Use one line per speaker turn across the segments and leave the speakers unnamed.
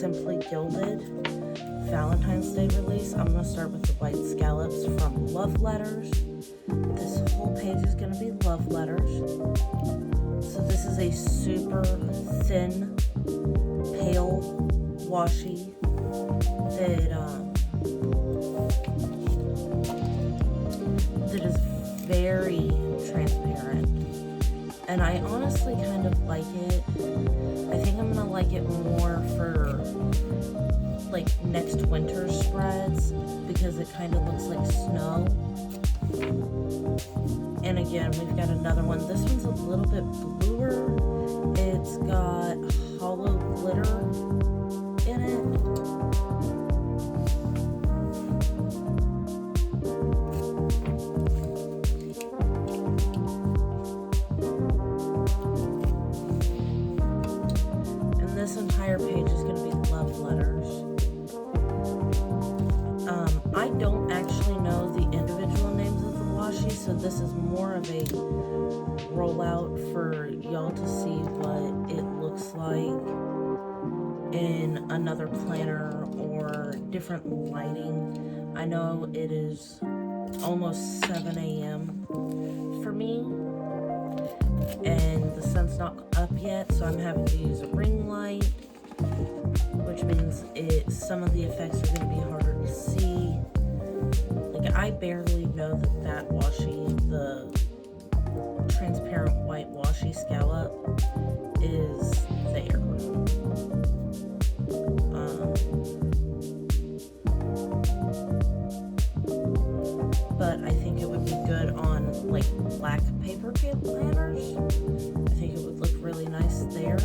Simply Gilded Valentine's Day Release. I'm going to start with the white scallops from Love Letters. This whole page is going to be love letters. So this is a super thin, pale washi that is very transparent. And I honestly kind of like it. I think I'm gonna like it more for like next winter spreads because it kind of looks like snow. And again, we've got another one. This one's a little bit bluer. It's got hollow glitter in it. This entire page is going to be love letters. I don't actually know the individual names of the washi, so this is more of a rollout for y'all to see what it looks like in another planner or different lighting. I know it is almost 7 a.m. for me, and the sun's not up yet, so I'm having to use a ring light, which means some of the effects are going to be harder to see. Like, I barely know that washi, the transparent white washi scallop, is there. But I think it would be good on like black paper planners. I think it would look really nice there.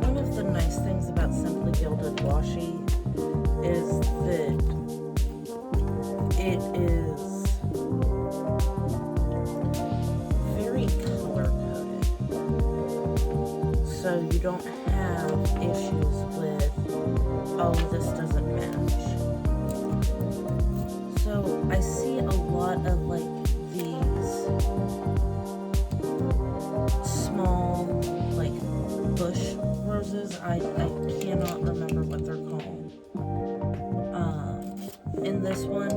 One of the nice things about Simply Gilded washi is that it is very color-coded, so you don't have issues with, oh, this doesn't match. So I see a lot of like these small like bush roses. I cannot remember what they're called. In this one,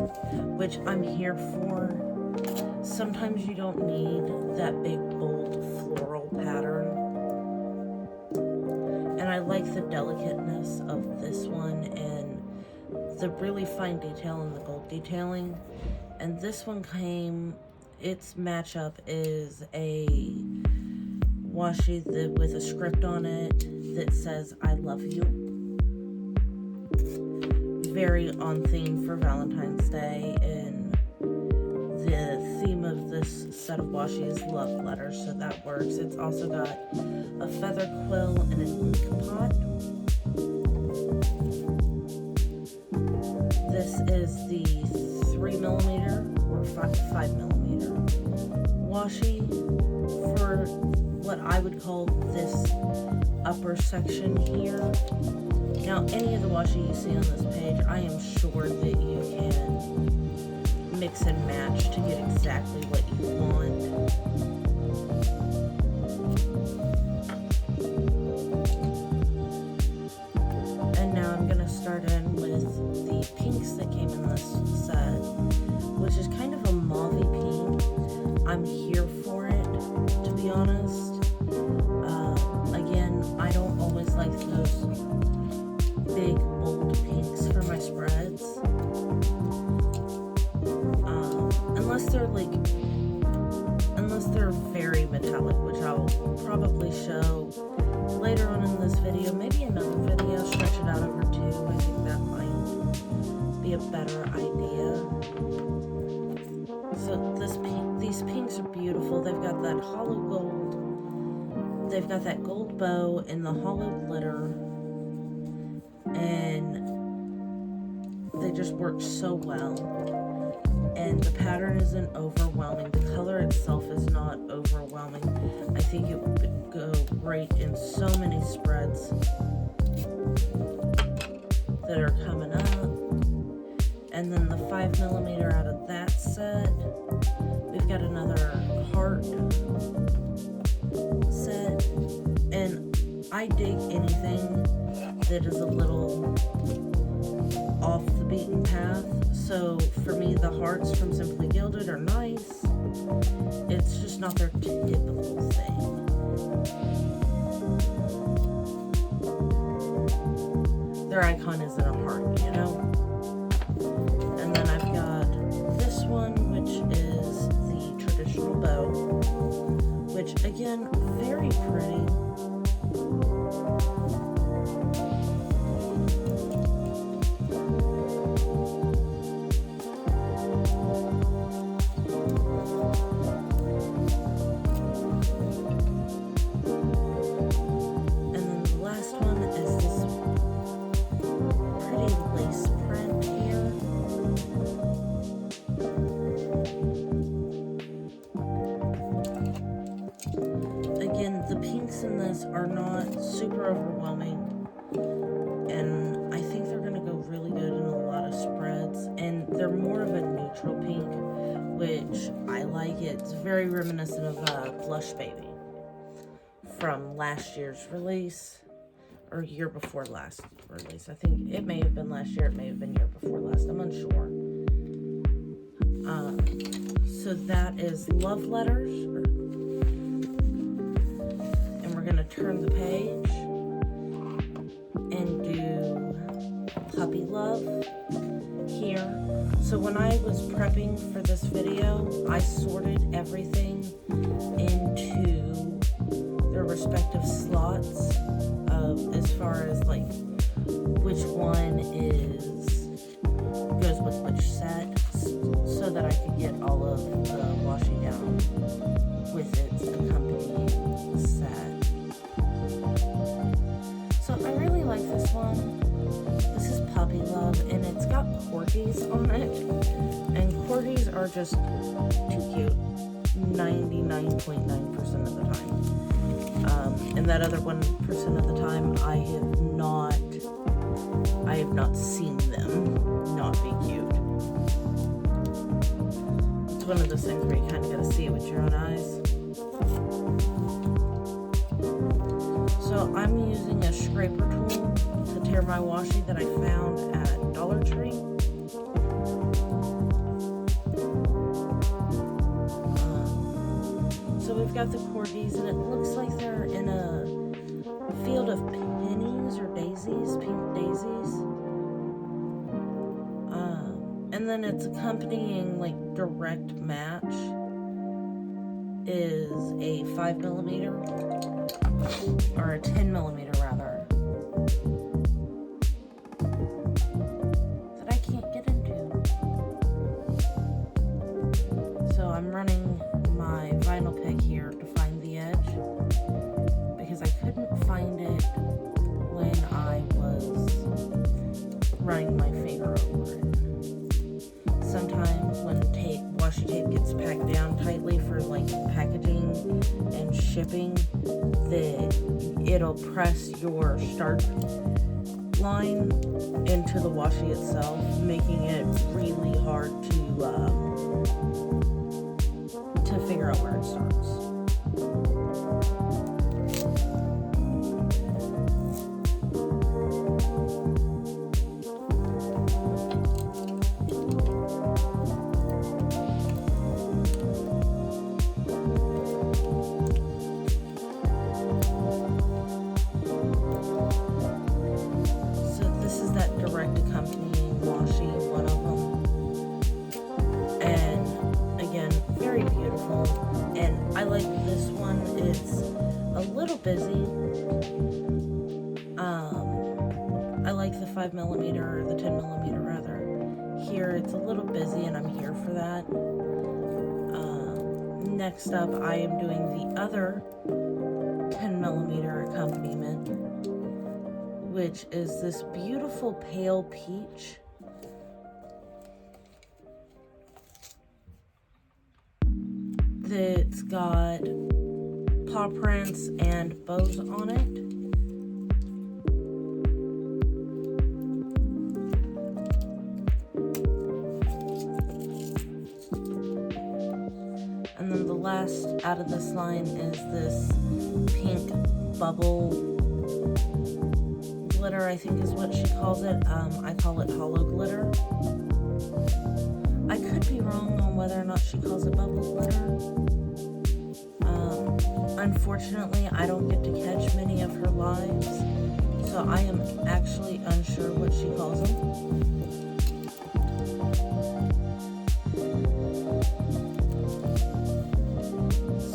which I'm here for, sometimes you don't need that big bold floral pattern. And I like the delicateness of this one and the really fine detail and the gold detailing. And this one its matchup is a washi with a script on it that says, I love you. Very on theme for Valentine's Day, and the theme of this set of washi is love letters, so that works. It's also got a feather quill and an ink pot. This is the 3mm or 5mm washi for what I would call this upper section here. Now, any of the washi you see on this page, I am sure that you can mix and match to get exactly what you want. And now I'm going to start in with the pinks that came in this set, which is kind of a mauvey pink. I'm here for it, to be honest. Again, I don't always like those big bold pinks for my spreads, unless they're very metallic, which I'll probably show later on in this video, maybe another video, stretch it out over 2. I think that might be a better idea. So these pinks are beautiful. They've got that hollow gold, they've got that gold bow and the hollow glitter, and they just work so well. And the pattern isn't overwhelming. The color itself is not overwhelming. I think it would go great in so many spreads that are coming up. And then the 5mm out of that set, we've got another heart set. And I dig anything that is a little off the beaten path. So for me, the hearts from Simply Gilded are nice. It's just not their typical thing. Their icon isn't a heart, you know? And then I've got this one, which is the traditional bow, which again, very pretty. The pinks in this are not super overwhelming, and I think they're going to go really good in a lot of spreads, and they're more of a neutral pink, which I like. It's very reminiscent of Blush Baby from last year's release, or year before last release. I think it may have been last year, it may have been year before last, I'm unsure. So that is Love Letters. We're going to turn the page and do Puppy Love here. So when I was prepping for this video, I sorted everything into their respective slots of as far as like which one goes with which set, so that I could get all of the washi down with its accompanying set. So I really like this one. This is Puppy Love, and it's got corgis on it. And corgis are just too cute 99.9% of the time. And that other 1% of the time, I have not seen them not be cute. It's one of those things where you kind of gotta see it with your own eyes. So I'm using a scraper tool to tear my washi that I found at Dollar Tree. So we've got the corgis, and it looks like they're in a field of pennies or daisies, pink daisies. And then its accompanying like direct match is a 5mm. Or a 10mm rather, that I can't get into. So I'm running my vinyl pick here to find the edge, because I couldn't find it when I was running my finger over it. Sometimes when washi tape gets packed down tightly for like packaging and shipping, that it'll press your start line into the washi itself, making it really hard to figure out where it starts. Accompanying washi, one of them, and again, very beautiful. And I like this one. It's a little busy. I like the 5mm or the 10mm rather. Here it's a little busy, and I'm here for that. Next up, I am doing the other 10mm accompaniment, which is this beautiful pale peach. That's got paw prints and bows on it. last out of this line is this pink bubble glitter, I think is what she calls it. I call it hollow glitter. I could be wrong on whether or not she calls it bubble glitter. Unfortunately, I don't get to catch many of her lives, so I am actually unsure what she calls them.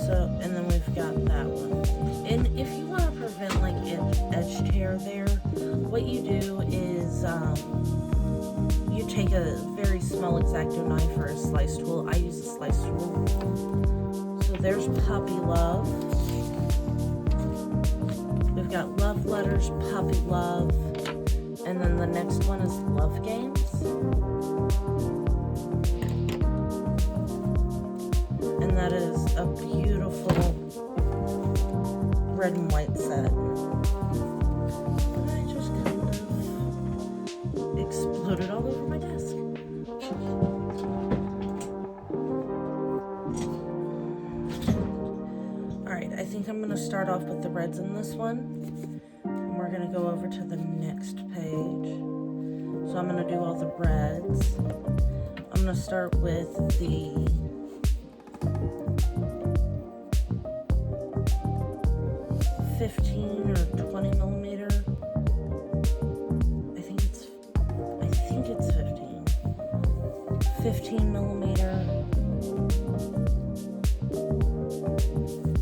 So, and then we've got that one. And if you want to prevent like edge tear there, what you do is you take a very small X-Acto knife or a slice tool. I use a slice tool. So there's Puppy Love. We've got Love Letters, Puppy Love, and then the next one is Love Games. And that is a beautiful red and white set. And I just kind of exploded all over my desk. Alright, I think I'm going to start off with the reds in this one. And we're going to go over to the next page. So I'm going to do all the reds. I'm going to start with the $15 or $20 millimeter. I think it's 15 millimeter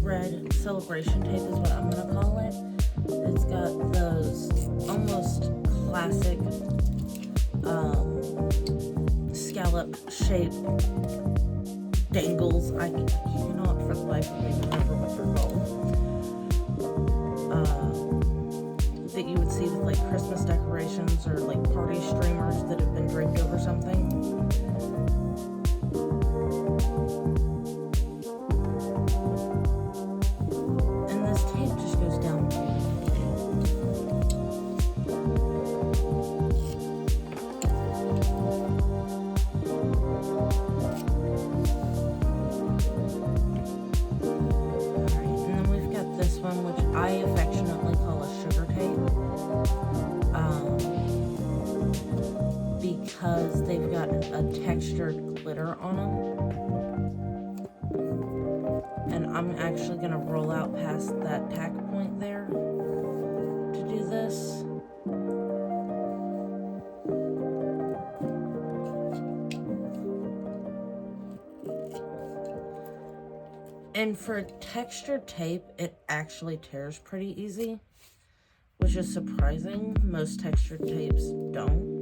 red celebration tape is what I'm gonna call it. It's got those almost classic scallop shaped dangles. I cannot for the life of me remember what they're called. That you would see with like Christmas decorations or like party streamers that have been draped over something. And this tape just goes down. Alright, and then we've got this one, which I affectionately call a sugar tape. Because they've got a textured glitter on them. And I'm actually going to roll out past that tack point there to do this. And for textured tape, it actually tears pretty easy, which is surprising. Most textured tapes don't.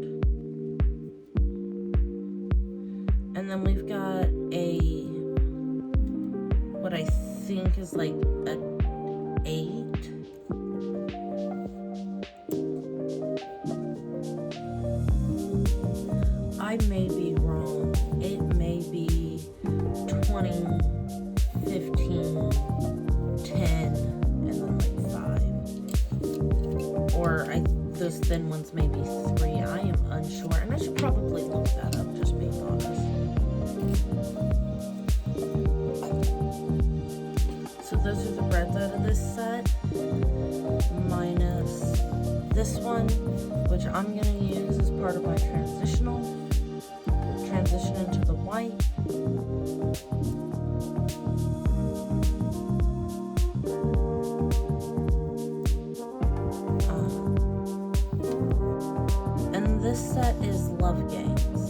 And then we've got what I think is like a 8. I may be wrong. It may be 20, 15, 10, and then like 5. Or those thin ones may be 3. I am unsure, and I should probably look that up, just being honest. So those are the reds out of this set, minus this one, which I'm going to use as part of my transition into the white. And this set is Love Games.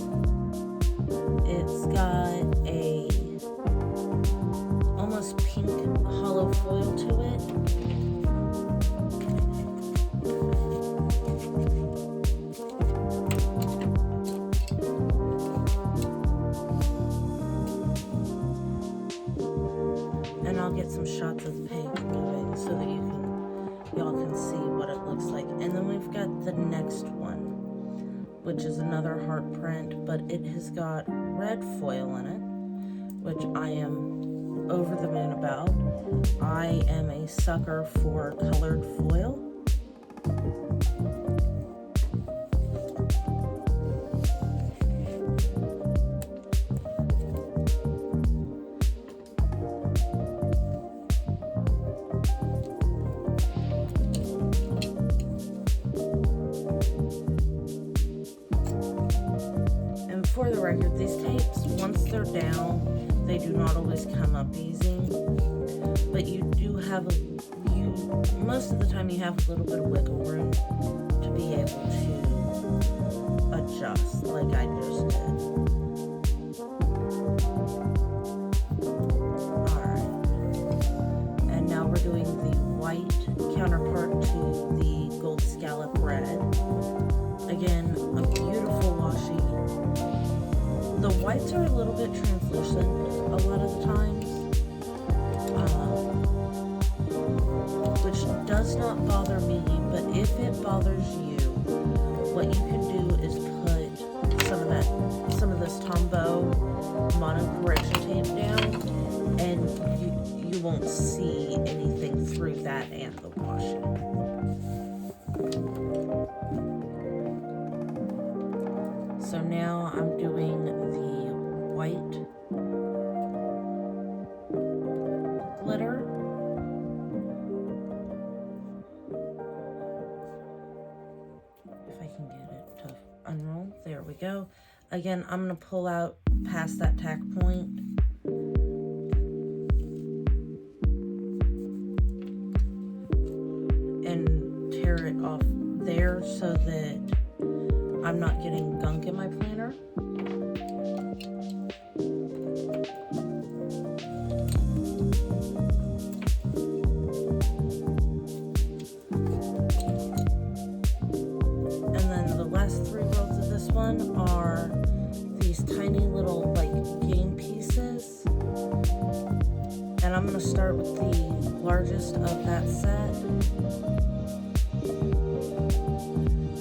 It's got a almost pink hollow foil to it. And I'll get some shots of the page moving so that y'all can see what it looks like. And then we've got the next one, which is another heart print, but it has got red foil in it, which I am over the moon about. I am a sucker for colored foil. for the record, these tapes, once they're down, they do not always come up easy. But you do have most of the time you have a little bit of wiggle room to be able to adjust, like I just did. Alright. And now we're doing the white counterpart to the gold scallop red. Again, a beautiful washi. The whites are a little bit translucent a lot of the times, which does not bother me, but if it bothers you, what you can do is put some of this Tombow mono correction tape down, and you won't see anything through that and the washi. So now I'm doing the white glitter. If I can get it to unroll. There we go. Again, I'm going to pull out past that tack point. And tear it off there so that I'm not getting gunk in my planner. And then the last 3 rows of this one are these tiny little like game pieces. And I'm going to start with the largest of that set.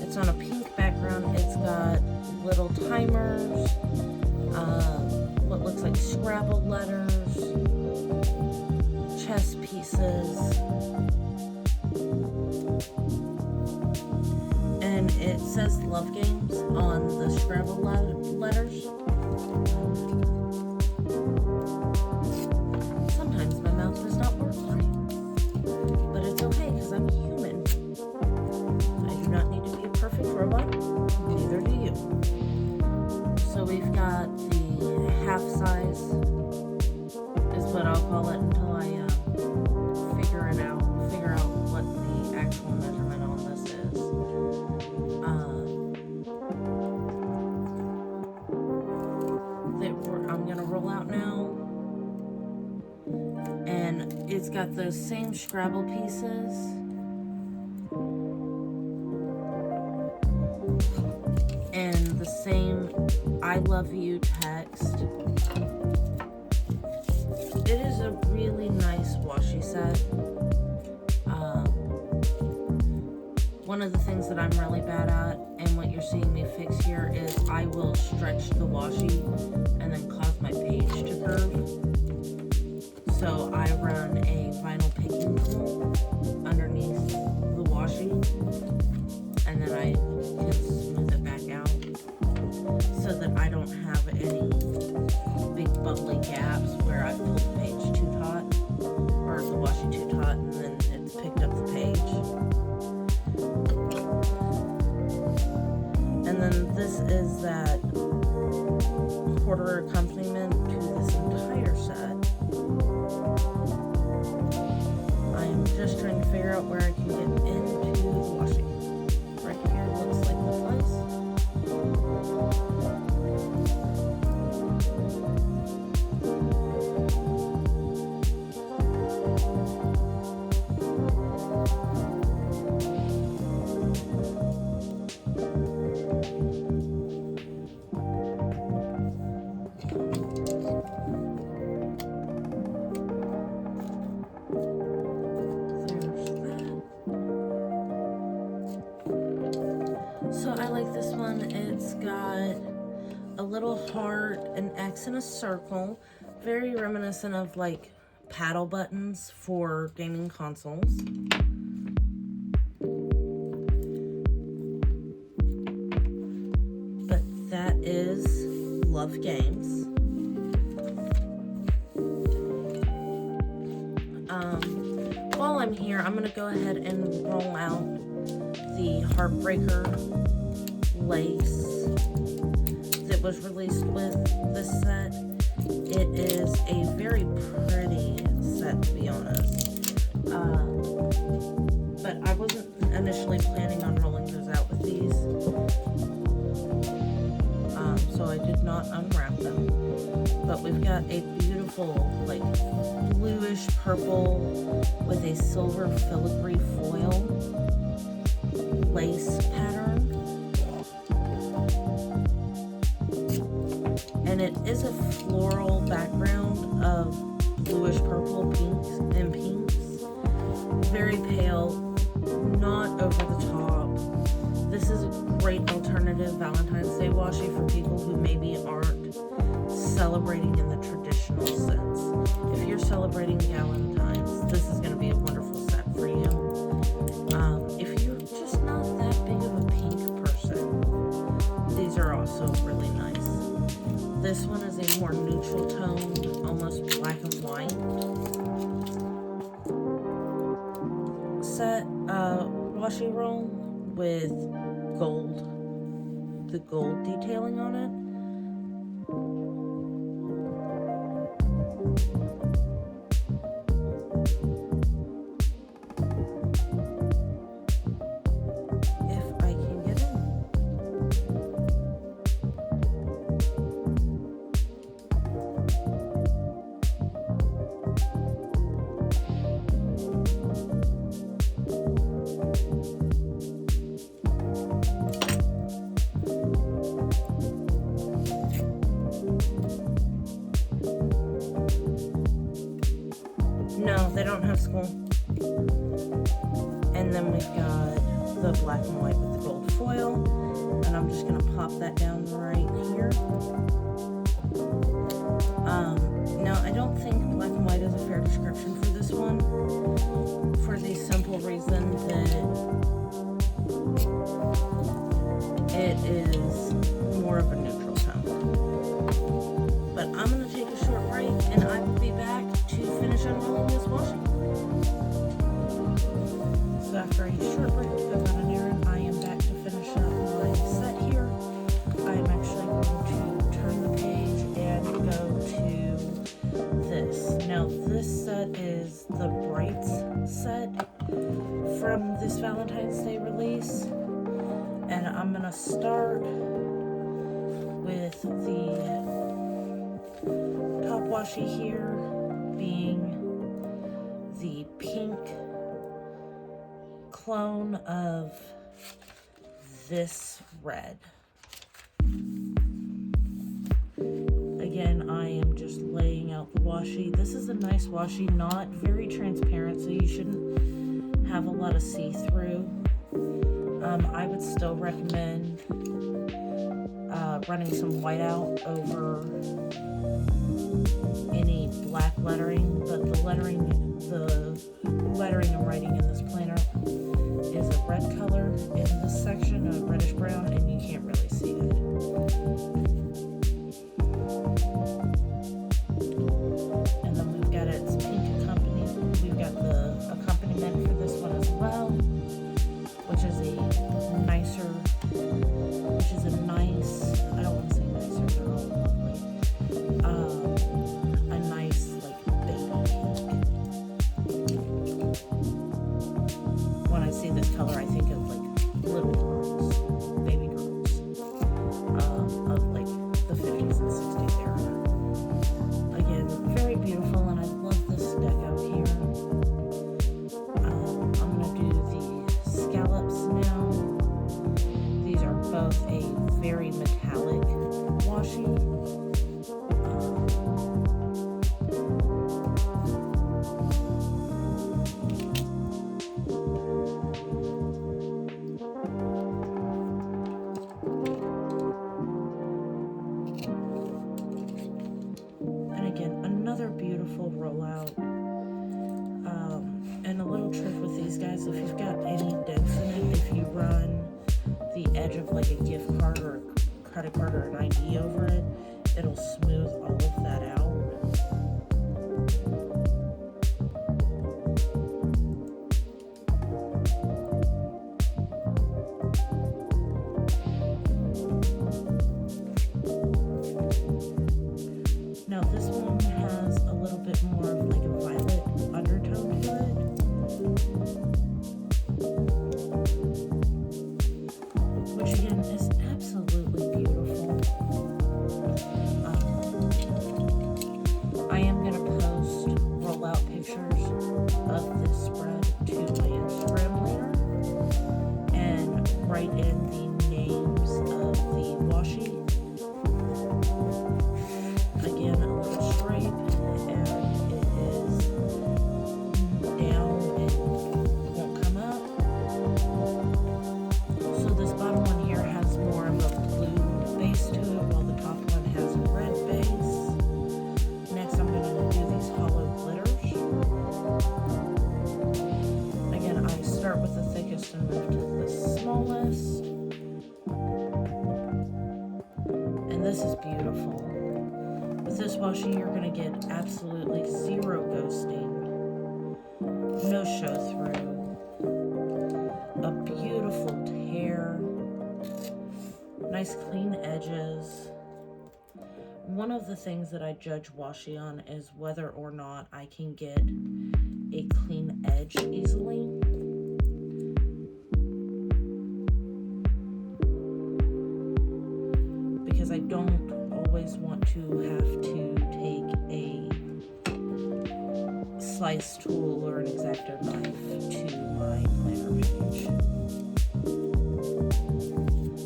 It's on a pink background. It's got little timers, what looks like scrabbled letters, chess pieces, and it says Love Games on the scrabbled letters. Sometimes my mouth does not work right, but it's okay because I'm human. I do not need to be a perfect robot, neither do you. So we've got the half size, is what I'll call it until I figure out what the actual measurement on this is. I'm gonna roll out now, and it's got those same Scrabble pieces. And the same I love you text. It is a really nice washi set. One of the things that I'm really bad at, and what you're seeing me fix here, is I will stretch the washi and then cause my page to curve. So I run a vinyl picking tool underneath the washi, and then I can smooth it back out so that I don't have any big bubbly gaps where I pulled the page too taut, or the washi too taut, and then it's picked up the page. And then this is that quarter accompaniment to this entire set. I am just trying to figure out where I can get into the washi. Right here looks like the place. So I like this one. It's got a little heart, an X, and a circle. Very reminiscent of like paddle buttons for gaming consoles. But that is Love Games. While I'm here, I'm going to go ahead and roll out the Heartbreaker lace that was released with this set. It is a very pretty set, to be honest. But I wasn't initially planning on rolling those out with these. So I did not unwrap them. But we've got a beautiful, like, bluish purple with a silver filigree foil lace pattern. And it is a floral background of bluish purple pinks and pinks. Very pale, not over the top. This is a great alternative Valentine's Day washi for people who maybe aren't celebrating in the traditional sense. If you're celebrating Valentine's, this is going to be a wonderful set for you. If you're just not that big of a pink person, these are also really nice. This one is a more neutral toned, almost black and white set washi roll with the gold detailing on it. If I can get in. No, they don't have school. And then we've got the black and white with the gold foil. And I'm just going to pop that down right here. Now, I don't think black and white is a fair description for this one. For the simple reason that it is more of a neutral tone. But I'm going to take a short break and I will be back to finish unrolling this washi. So after a short break to go on an errand, I am back to finish up my set here. I am actually going to turn the page and go to this. Now this set is the Brights set from this Valentine's Day release. And I'm going to start with the top washi here being the pink clone of this red. Again, I am just laying out the washi. This is a nice washi, not very transparent, so you shouldn't have a lot of see-through. I would still recommend running some white out over any black lettering, but the lettering and writing in this planner is a red color in this section, a reddish brown, and you can't really see it. And then we've got its pink accompaniment. We've got the accompaniment for this one as well, which is a nice, I don't want to say nicer, they're all lovely. A nice, like, baby pink. When I see this color, I think of, like, little girls, baby girls, of, like, the 50s and 60s era. Again, very beautiful, and I love this deck out here. I'm going to do the scallops now. These are both a very metallic washi. And again, another beautiful rollout. And a little trick with these guys, if you've got any dents in it, if you run the edge of like a gift card or a credit card or an ID over it, it'll smooth all of that out. this one has a little bit more of like a violet undertone to it. Which again is absolutely beautiful. I am going to post rollout pictures of this spread to my Instagram later and write in the names of the washi. Again, a little stripe, and it is down and won't come up. So this bottom one here has more of a blue base to it, while the top one has a red base. Next, I'm going to do these hollow glitters. Again, I start with the thickest and move to the smallest. And this is beautiful. With this washi, you're going to get absolutely zero ghosting, no show through, a beautiful tear, nice clean edges. One of the things that I judge washi on is whether or not I can get a clean edge easily. Because I don't always want to have to take a slice tool or an X-Acto knife to my planner page.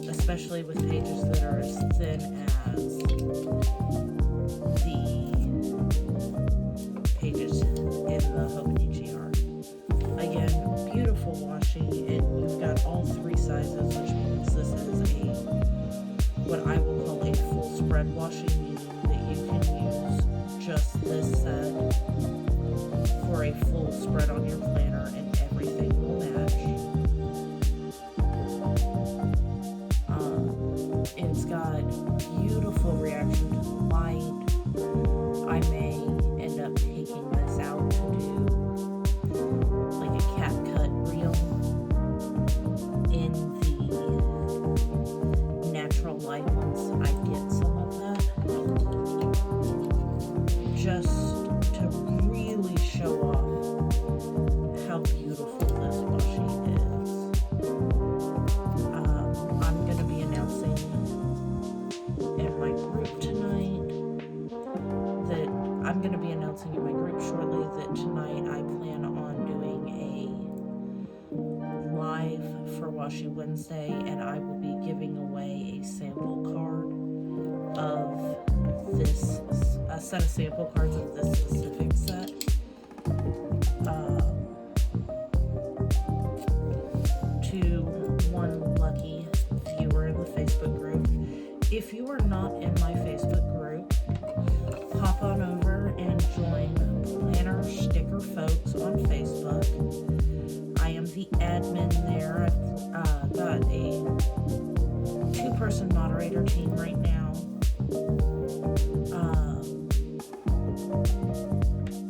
Especially with pages that are as thin as the pages in the Hobonichi art. Again, beautiful washi, and you've got all three sizes, which means this is what I will call a full spread washi, meaning that you can use just this set for a full spread on your planner and everything will match. It's got beautiful reaction to the light. I may end up taking this out to do like a cap cut reel in the natural light once I get some of that, just to really show off how beautiful this washi is. I'm going to be announcing in my group tonight that I'm going to be announcing in my group shortly that tonight I plan on doing a live for Washi Wednesday, and I will be giving away a sample card of this, a set of sample cards of this specific set. To one lucky viewer in the Facebook group. If you are not in my Facebook group, hop on over and join Planner Sticker Folks on Facebook. I am the admin there. I've got a 2-person moderator team right now.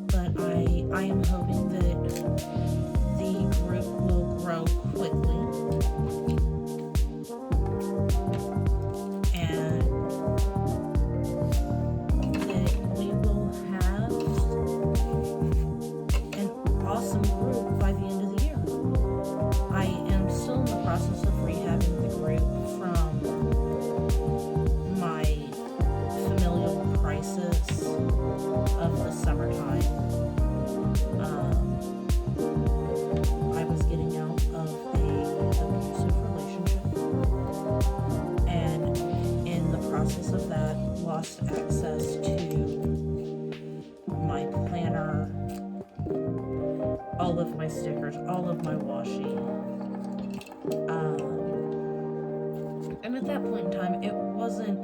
But I am hoping that the group will grow quickly. And that we will have an awesome group by the end of the year. I am still in the process of rehabbing the group from my familial crisis of the summertime. I was getting out of an abusive relationship, and in the process of that, lost access to my planner, all of my stickers, all of my washi. And at that point in time, it wasn't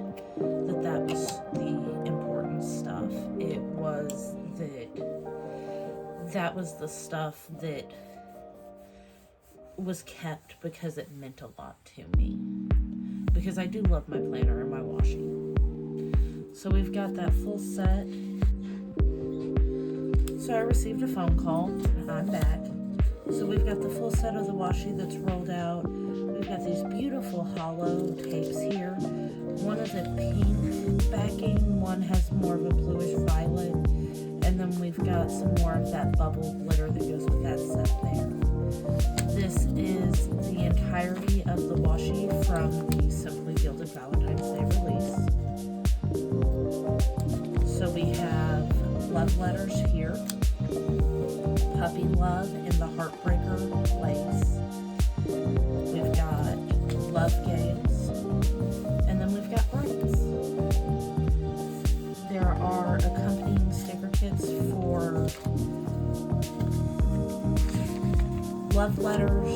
that was the important stuff. It was that was the stuff that was kept because it meant a lot to me. Because I do love my planner and my washi. So we've got that full set. So I received a phone call, and I'm back. So we've got the full set of the washi that's rolled out. We've got these beautiful hollow tapes here. One is a pink backing, one has more of a bluish then we've got some more of that bubble glitter that goes with that set there. This is the entirety of the washi from the Simply Gilded Valentine's Day Release. So we have love letters here, puppy love in the heartbreaker lace. We've got love games, and then we've got brights. There are accompanying sticker kits for love letters,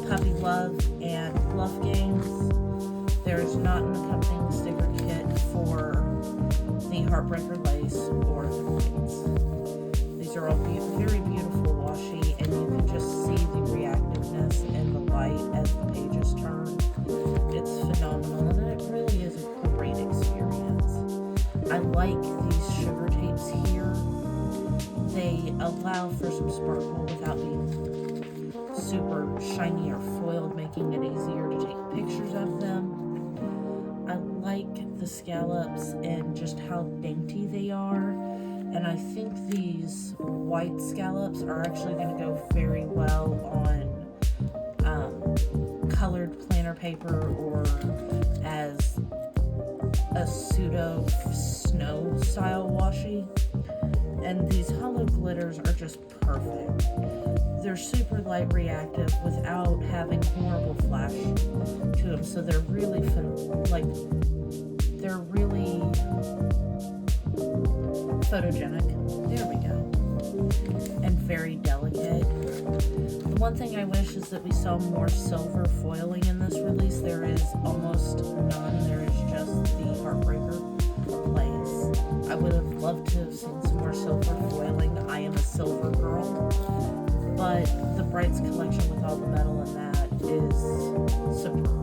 puppy love, and love games. There is not an accompanying sticker kit for the heartbreaker lace or the brights. These are all very beautiful washi, and you can just see the reactiveness and the light as the pages turn. It's phenomenal, and it really is a great experience. I like these sugar tapes here. They allow for some sparkle without being super shiny or foiled, making it easier to take pictures of them. I like the scallops and just how dainty they are, and I think these white scallops are actually going to go very well on colored planner paper or as a pseudo snow style washi. And these hollow glitters are just perfect. They're super light reactive without having horrible flash to them, so they're really photogenic. There we go. And very delicate. The one thing I wish is that we saw more silver foiling in this release. There is almost none. There is just the heartbreaker lace. I would have loved to have seen some more silver foiling. I am a silver girl, but the Brights collection with all the metal in that is superb.